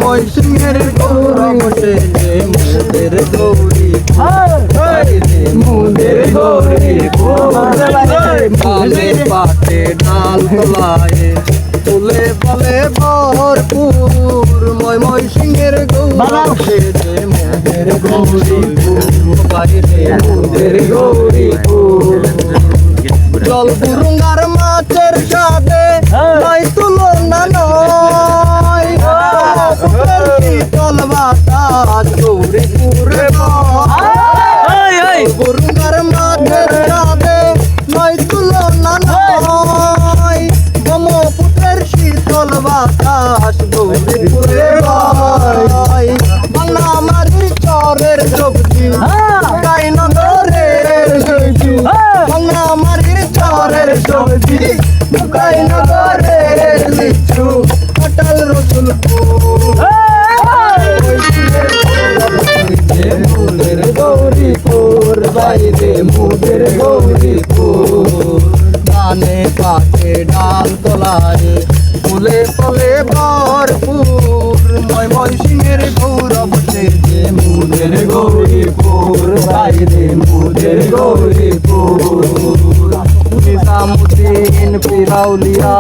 ময় সিংহের গৌরব সে যে মুদের গৌরী রে মুদের গৌরী পালে পাটে ডাল তোলায় ফুলে ফলে ভরপুর ময় সিংহের গৌরব সে যে মুদের গৌরী বাইরে মুদের গৌরী জল বুরুঙ্গার মাছের সাথে নাই তুলনা নয় শীতল বাতাস গৌরীপুরে বুরুঙ্গার মাছের সাথে নাই তুলনা নয় ব্রহ্মপুত্রের শীতল বাতাস গৌরীপুরে বাংলা মাঝি চরের সবজি নগরের সবজি বাংলা মাঝির চরের সবজি নগরের লিচু অটল রসুলপুর মুদের গৌরীপুর বাইরে মুদের গৌরীপুর গানে পাখে ডাল তোলায় ফুলে ফলে ভরপুর ময় সিংহের গৌরব সে যে মুদের গৌরীপুর বাইরে মুদের গৌরীপুর নিজামুদ্দিন পিরাউলিয়া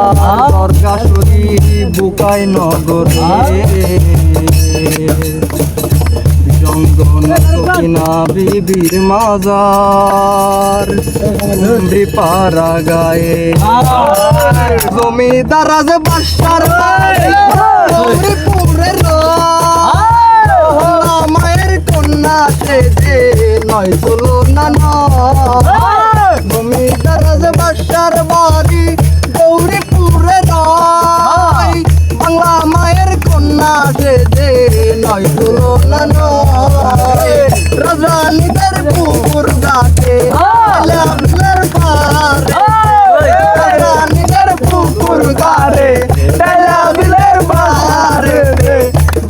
দরগা শরীফ বুকাই নগরে জঙ্গল সকিনা বিবির মাজার পাড়া গায়ে জমিদার আজ বাসার গৌরীপুরের মায়ের কন্যা সে যে নয় তুলনা জমিদার আজ বাসার বাড়ি গৌরীপুরের বাংলা মায়ের কন্যা সে যে নয় তুলনা রাজধানীদের পুকুর ঘাটে রাজধানীদের পুকুর ঘাটে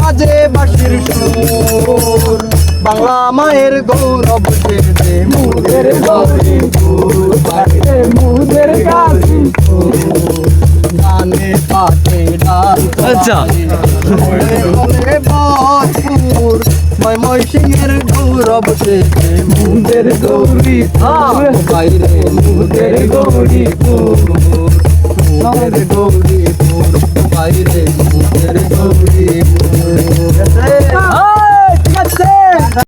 বাজে বাঁশির সুর বাংলা মায়ের গৌরব সে যে মুদের গৌরীপুর বাইরে মুদের গাজীপুর গানে পাতে ডাল ভরপুর ময় সিংহের গৌরব সে যে মুদের গৌরীপুর বাইরে মুদের গৌরীপুর মুদের গৌরীপুর বাইরে মুদের গৌরীপুর